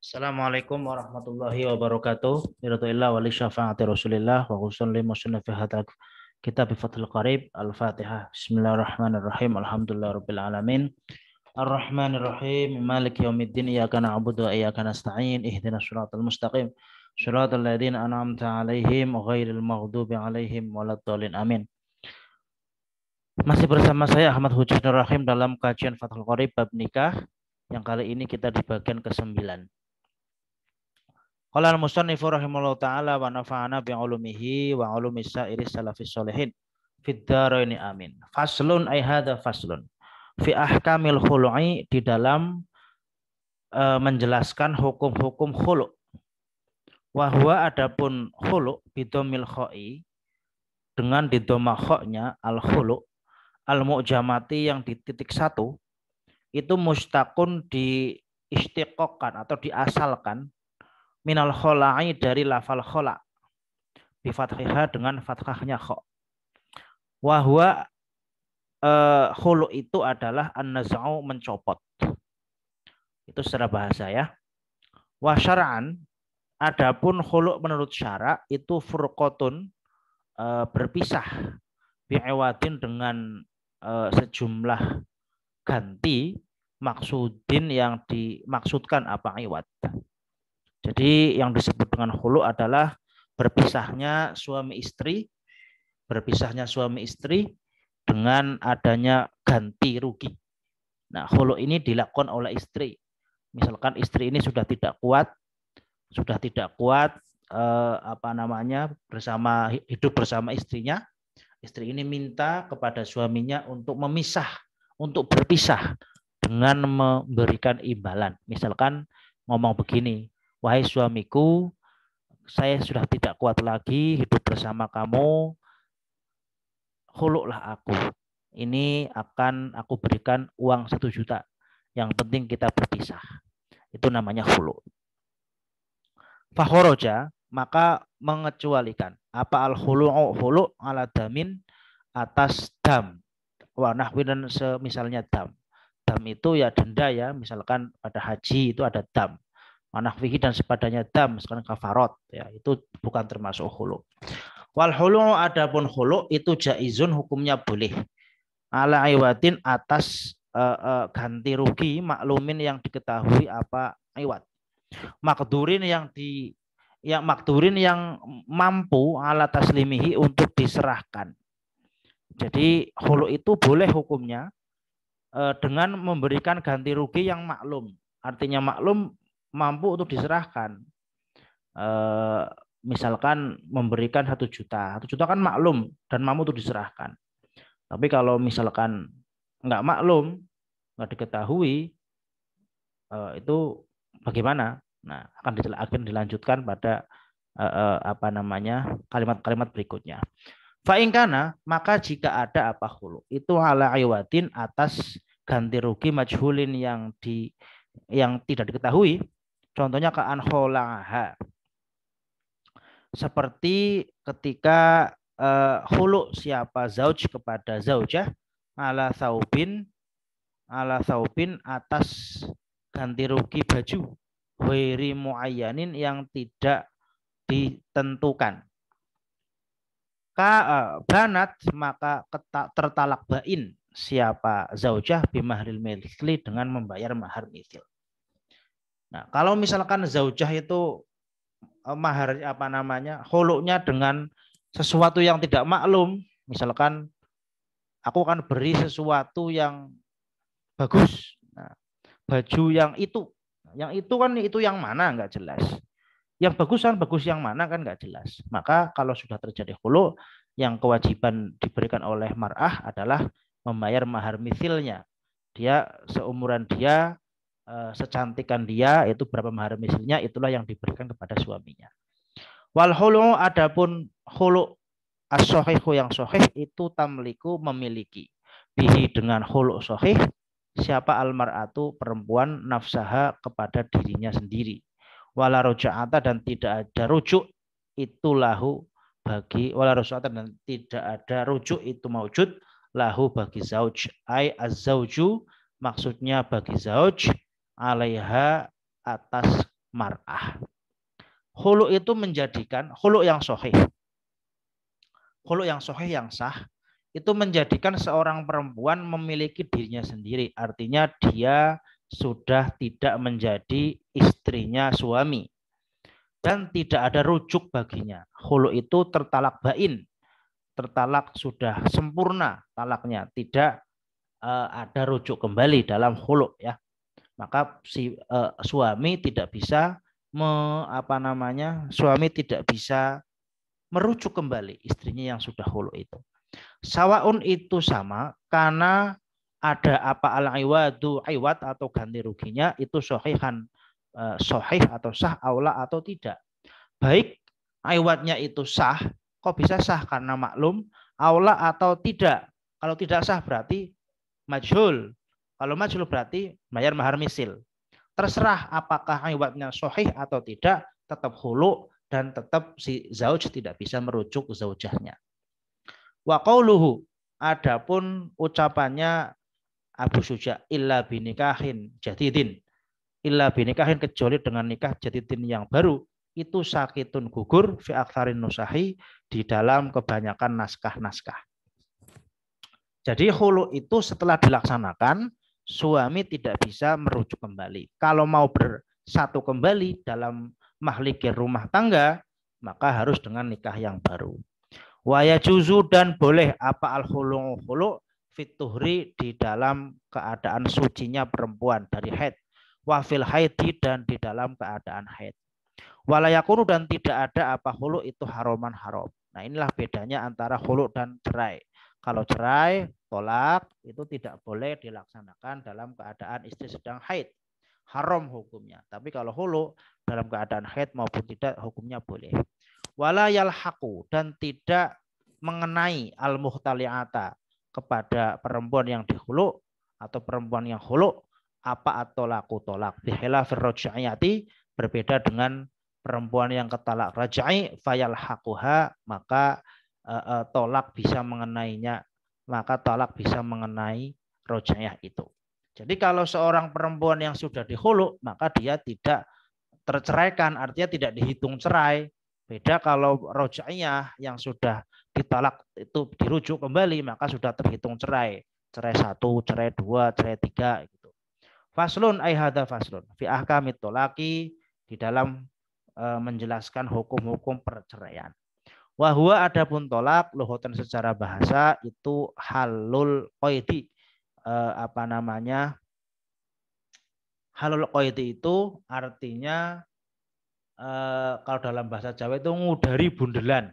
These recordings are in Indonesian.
Assalamualaikum warahmatullahi wabarakatuh. Biridillah wali syafaati Rasulillah wa usolli musannaf fi hadha kitab Fathul Qarib Al-Fatihah. Bismillahirrahmanirrahim. Alhamdulillahirabbil alamin. Ar-Rahmanir-Rahim. Maliki yaumiddin. Iyyaka na'budu wa iyyaka nasta'in. Ihdinas shiratal mustaqim. Shiratal ladzina an'amta 'alaihim ghairil maghdubi 'alaihim waladdallin. Amin. Masih bersama saya Ahmad Hujainur Rahim dalam kajian Fathul Qarib bab nikah yang kali ini kita di bagian ke-9. Qala al-musannifu rahimahullahu ta'ala wa nafa'ana bi'ulumihi wa ulumi sa'iri salafis sholihin fid dharaini amin. Faslun ay hadza faslun fi ahkamil khulu'i, di dalam menjelaskan hukum-hukum khulu'. Wa huwa adapun khulu' bidomil kho'i, dengan didoma khoknya al khulu' al mu'jamati yang di titik 1 itu mustaqun diistiqoqkan atau diasalkan minal khola'i dari lafal khola bi fathihah dengan fathahnya kho. Wahwa khulu itu adalah an-naz'u mencopot. Itu secara bahasa ya. Wa syara'an, adapun khulu menurut syara itu furqatun, berpisah, bi'iwadin dengan sejumlah ganti, maksudin yang dimaksudkan apa iwad. Jadi yang disebut dengan khulu adalah berpisahnya suami istri dengan adanya ganti rugi. Nah, khulu ini dilakukan oleh istri. Misalkan istri ini sudah tidak kuat hidup bersama istrinya. Istri ini minta kepada suaminya untuk berpisah dengan memberikan imbalan. Misalkan ngomong begini, wahai suamiku, saya sudah tidak kuat lagi hidup bersama kamu, khulu'lah aku. Ini akan aku berikan uang 1 juta. Yang penting kita berpisah. Itu namanya khulu'. Fakhoroja, maka mengecualikan. Apa al-khulu'u? Khulu' ala damin, atas dam. Wa nahwi, dan semisalnya dam. Dam itu ya denda ya. Misalkan pada haji itu ada dam. Manahwihi dan sepadanya dam, sekarang kafarot ya, itu bukan termasuk khulu. Wal khulu, adapun khulu itu jaizun, hukumnya boleh, ala iwadin, atas ganti rugi, maklumin yang diketahui apa iwad, makdurin yang mampu, ala taslimihi, untuk diserahkan. Jadi khulu itu boleh hukumnya dengan memberikan ganti rugi yang maklum. Artinya maklum, mampu untuk diserahkan. Misalkan memberikan 1 juta. 1 juta kan maklum dan mampu untuk diserahkan. Tapi kalau misalkan nggak maklum, nggak diketahui, itu bagaimana? Nah, akan dilanjutkan pada kalimat-kalimat berikutnya. Fa'ingkana, maka jika ada apa khulu, itu ala iwadin, atas ganti rugi majhulin yang tidak diketahui. Contohnya ka'an kholaha, seperti ketika khulu siapa zauj kepada zaujah, ala saubin atas ganti rugi baju, ghairi muayyanin yang tidak ditentukan. Banat, maka tertalak bain siapa zaujah bimahril mithli, dengan membayar mahar mithil. Nah, kalau misalkan zaujah itu mahar khulu'nya dengan sesuatu yang tidak maklum, misalkan aku akan beri sesuatu yang bagus, baju yang itu kan itu yang mana nggak jelas, yang bagus kan bagus yang mana kan nggak jelas. Maka kalau sudah terjadi khulu', yang kewajiban diberikan oleh mar'ah adalah membayar mahar mithilnya. Dia seumuran dia, secantikan dia, itu berapa mahar misilnya, itulah yang diberikan kepada suaminya. Wal khulu, adapun khulu as-shahihu yang sahih, itu tamliku, memiliki, bihi dengan khulu sahih, siapa almar'atu, perempuan, nafsaha, kepada dirinya sendiri. Wala ruja'ata, dan tidak ada rujuk itu lahu bagi, wala ruja'ata, dan tidak ada rujuk itu maujud lahu bagi zauj, ai az-zauju, maksudnya bagi zauj, alaiha, atas mar'ah. Khulu itu menjadikan khulu yang sahih. Khulu yang sahih yang sah itu menjadikan seorang perempuan memiliki dirinya sendiri. Artinya dia sudah tidak menjadi istrinya suami dan tidak ada rujuk baginya. Khulu itu tertalak bain, tertalak sudah sempurna talaknya, tidak ada rujuk kembali dalam khulu ya. Maka si suami tidak bisa suami tidak bisa merujuk kembali istrinya yang sudah khulu itu. Sawaun itu sama karena ada apa al-iwadu iwat atau ganti ruginya itu sahihan sahih atau sah aula atau tidak. Baik iwatnya itu sah, kok bisa sah karena maklum, aula atau tidak. Kalau tidak sah berarti majhul. Kalau majhul berarti bayar mahar misil. Terserah apakah iwatnya sahih atau tidak, tetap khulu dan tetap si zauj tidak bisa merujuk zaujahnya. Wa qauluhu, adapun ucapannya Abu Syuja, illa binikahin jadidin, illa binikahin kecuali dengan nikah jadidin yang baru, itu sakitun gugur fi aktsarin nusahi di dalam kebanyakan naskah-naskah. Jadi khulu itu setelah dilaksanakan suami tidak bisa merujuk kembali. Kalau mau bersatu kembali dalam mahlikir rumah tangga maka harus dengan nikah yang baru. Waya juzu dan boleh apa al khulu fituhri di dalam keadaan sucinya perempuan dari haid, wafil haidi dan di dalam keadaan haid. Walayakunu dan tidak ada apa khulu itu haroman haram. Nah inilah bedanya antara khulu dan cerai. Kalau cerai, tolak itu tidak boleh dilaksanakan dalam keadaan istri sedang haid. Haram hukumnya. Tapi kalau khulu dalam keadaan haid maupun tidak hukumnya boleh. Wala yalhaqu dan tidak mengenai al-muhtali'ata kepada perempuan yang dihulu atau perempuan yang hulu apa atau laku tolak bihilafir raj'iyati berbeda dengan perempuan yang ketalak raj'i fayalhaquha maka tolak bisa mengenainya, maka tolak bisa mengenai raj'iyah itu. Jadi kalau seorang perempuan yang sudah dihulu maka dia tidak terceraikan, artinya tidak dihitung cerai. Beda kalau roja'iyah yang sudah ditolak itu dirujuk kembali maka sudah terhitung cerai. Cerai 1, cerai 2, cerai 3 gitu. Faslun ai hadza faslun fi ahkamit tolaki di dalam menjelaskan hukum-hukum perceraian. Wa huwa adapun tolak luhutan secara bahasa itu halul qaidi halul qaidi itu artinya kalau dalam bahasa Jawa itu ngudari bundelan.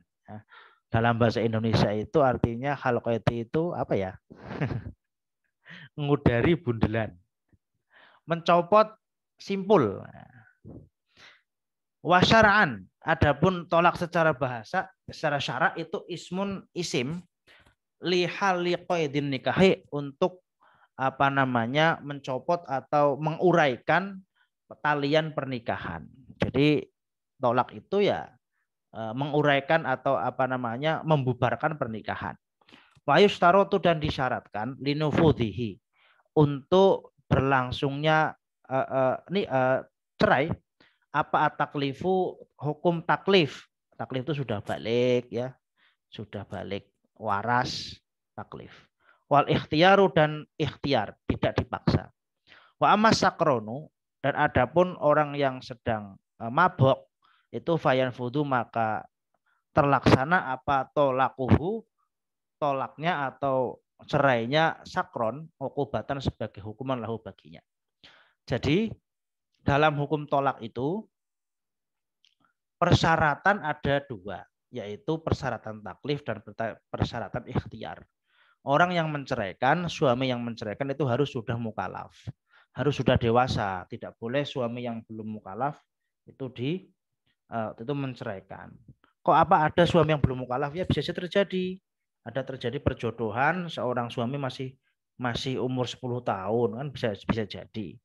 Dalam bahasa Indonesia itu artinya halul qaidi itu apa ya? Ngudari bundelan. Mencopot simpul. Wasyara'an, adapun tolak secara bahasa, secara syarak itu ismun isim lihali qaidin nikahi untuk mencopot atau menguraikan talian pernikahan. Jadi tolak itu ya menguraikan atau membubarkan pernikahan. Wa yushtaratu dan disyaratkan linufudhihi untuk berlangsungnya cerai apa taklifu hukum taklif. Taklif itu sudah balik ya. Sudah balik waras taklif. Wal ikhtiaru dan ikhtiar tidak dipaksa. Wa amas sakronu dan adapun orang yang sedang mabok itu fayan fudu maka terlaksana apa tolakuhu tolaknya atau cerainya sakron ukubatan sebagai hukuman lahu baginya. Jadi dalam hukum tolak itu persyaratan ada dua, yaitu persyaratan taklif dan persyaratan ikhtiar. Orang yang menceraikan, suami yang menceraikan itu harus sudah mukalaf, harus sudah dewasa. Tidak boleh suami yang belum mukalaf itu menceraikan. Kok apa ada suami yang belum mukalaf? Ya bisa terjadi. Ada terjadi perjodohan seorang suami masih umur 10 tahun kan bisa jadi.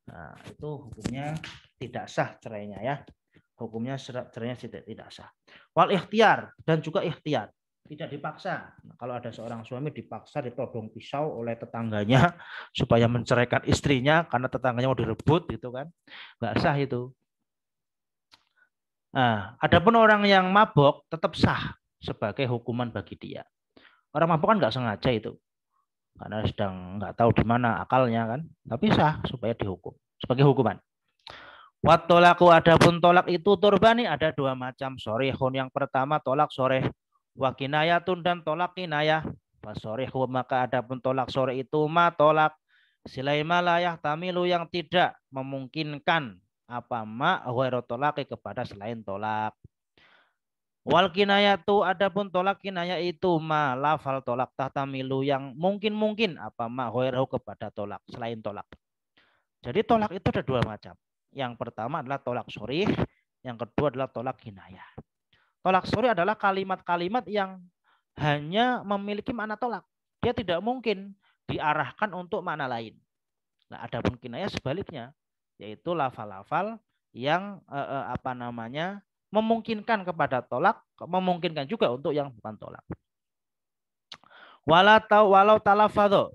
Nah, itu hukumnya tidak sah cerainya ya. Hukumnya cerainya tidak sah. Wal ikhtiar dan juga ikhtiar. Tidak dipaksa. Nah, kalau ada seorang suami dipaksa ditodong pisau oleh tetangganya supaya menceraikan istrinya karena tetangganya mau direbut gitu kan. Enggak sah itu. Nah, adapun orang yang mabok tetap sah sebagai hukuman bagi dia. Orang mabok kan nggak sengaja itu, karena sedang nggak tahu di mana akalnya kan, tapi sah supaya dihukum sebagai hukuman. Watolaku adapun tolak itu turbani ada dua macam. Sorehun yang pertama tolak soreh. Wakinayatun dan tolak kinayah. Fasorehu maka adapun tolak sore itu ma tolak. Silaima layah tamilu yang tidak memungkinkan apa ma huwairo tolaki kepada selain tolak. Wal kinayatu adapun tolak kinaya itu ma lafal tolak tahtamilu yang mungkin apa ma huwairo kepada tolak selain tolak. Jadi tolak itu ada dua macam. Yang pertama adalah tolak sorih, yang kedua adalah tolak kinayah. Tolak sorih adalah kalimat-kalimat yang hanya memiliki makna tolak. Dia tidak mungkin diarahkan untuk makna lain. Nah, adapun kinayah sebaliknya, yaitu lafal-lafal yang memungkinkan kepada tolak, memungkinkan juga untuk yang bukan tolak. Walau talafadho,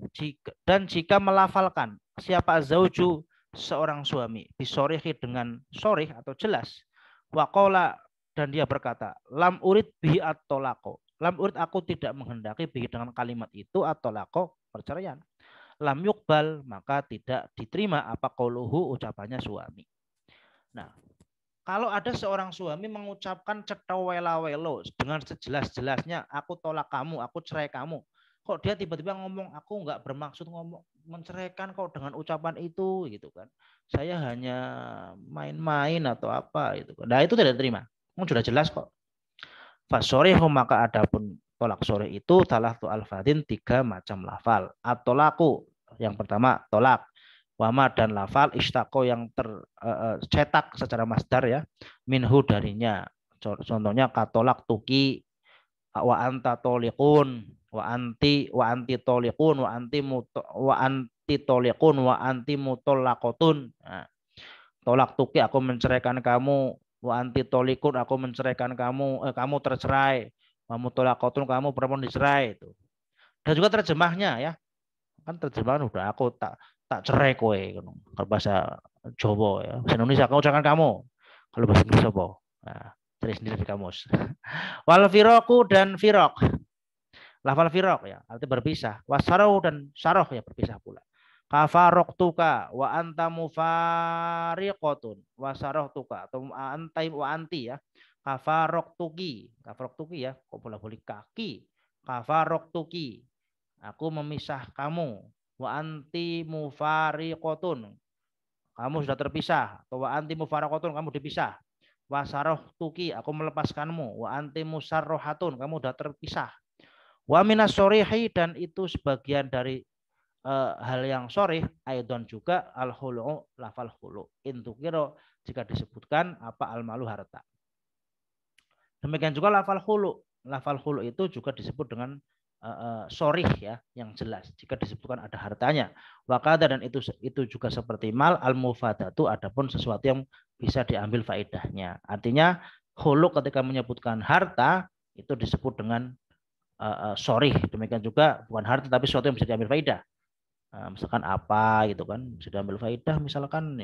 dan jika melafalkan siapa zauju seorang suami bisorihi dengan sorih atau jelas, wakola dan dia berkata lam urid bihi at-tolako, lam urid aku tidak menghendaki bihi dengan kalimat itu at-tolako perceraian, lam yukbal maka tidak diterima apa qauluhu ucapannya suami. Nah, kalau ada seorang suami mengucapkan cetawela-welo dengan sejelas-jelasnya, aku tolak kamu, aku cerai kamu. Kok dia tiba-tiba ngomong, aku nggak bermaksud ngomong menceraikan kok dengan ucapan itu, gitu kan? Saya hanya main-main atau apa, gitu kan? Nah itu tidak terima. Sudah jelas kok. Fasorehu maka adapun tolak sore itu salah tu alfadin tiga macam lafal. Atolaku yang pertama tolak. Wama dan lafal istako yang tercetak secara masdar ya, minhu darinya. Contohnya katolak tuki wa anta tolikun wa anti tolikun wa anti tolikun wa anti mutolakotun. Nah, tolak tuki aku menceraikan kamu, wa anti tolikun aku menceraikan kamu, kamu tercerai, wa mutolakotun kamu perempuan dicerai itu. Dan juga terjemahnya ya, kan terjemahan udah aku tak cerai kowe kalau bahasa Jawa ya, bahasa Indonesia aku ucapkan kamu, kalau bahasa Inggris apa, nah, cari sendiri di kamus. Wal firoku dan firok, lafal firok ya arti berpisah, wasarau dan saroh ya berpisah pula. Kafarok tuka wa anta mufariqotun wasaroh tuka atau antai wa anti ya, kafarok tuki ya, kok boleh kaki, kafarok tuki aku memisah kamu, wa anti mufariqotun kamu sudah terpisah, atau wa anti mufaraqotun kamu dipisah, wasaroh tuki aku melepaskanmu, wa anti musarrohatun kamu sudah terpisah, wa minas sorihi dan itu sebagian dari hal yang sorih, aidon juga al hulu lafal hulu intukiro jika disebutkan apa al malu harta. Demikian juga lafal hulu itu juga disebut dengan sorih ya yang jelas jika disebutkan ada hartanya. Wakada dan itu juga seperti mal al mufadatu adapun sesuatu yang bisa diambil faedahnya. Artinya hulu ketika menyebutkan harta itu disebut dengan sorih. Demikian juga bukan harta tapi sesuatu yang bisa diambil faedah. Misalkan apa gitu kan bisa diambil faedah, misalkan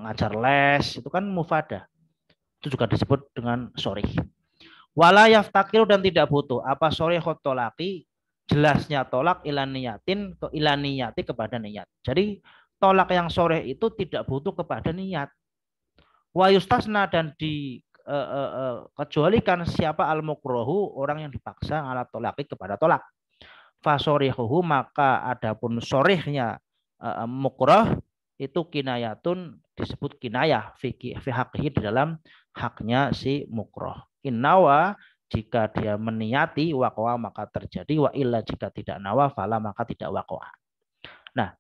ngajar les itu kan mufadah. Itu juga disebut dengan sorih. Wala yaftakiru dan tidak butuh apa sorihut tolaki jelasnya tolak ilaniyati kepada niat. Jadi tolak yang soreh itu tidak butuh kepada niat. Wa yustasna dan kecualikan siapa al mukrohu orang yang dipaksa alat tolaki kepada tolak. Fasorihuhu maka adapun sorihnya mukroh itu kinayatun disebut kinayah fi hakihi di dalam haknya si mukroh. Innawa jika dia meniati waqwa maka terjadi, wa illa jika tidak nawa fala maka tidak waqwa. Nah,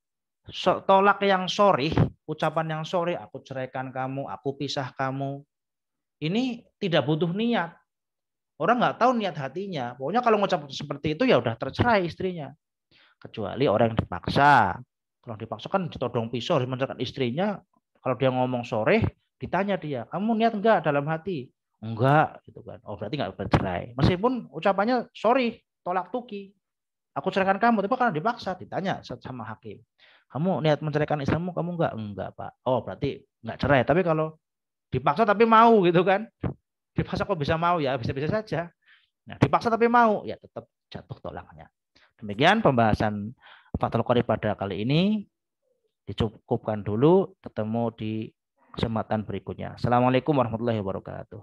tolak yang sorih, ucapan yang sorih, aku ceraikan kamu, aku pisah kamu, ini tidak butuh niat. Orang nggak tahu niat hatinya. Pokoknya kalau ngucap seperti itu ya udah tercerai istrinya. Kecuali orang yang dipaksa. Kalau dipaksa kan ditodong pisau menceraikan istrinya. Kalau dia ngomong sore, ditanya dia, kamu niat enggak dalam hati? Enggak, gitu kan. Oh berarti enggak bercerai. Meskipun ucapannya sorry, tolak tuki. Aku ceraikan kamu, tapi karena dipaksa, ditanya sama hakim. Kamu niat menceraikan istrimu, kamu enggak? Enggak, Pak. Oh berarti enggak cerai. Tapi kalau Dipaksa tapi mau gitu kan. Dipaksa kok bisa mau ya, bisa-bisa saja. Nah, dipaksa tapi mau ya tetap jatuh tolaknya. Demikian pembahasan Fathul Qorib pada kali ini. Dicukupkan dulu, ketemu di kesempatan berikutnya. Assalamualaikum warahmatullahi wabarakatuh.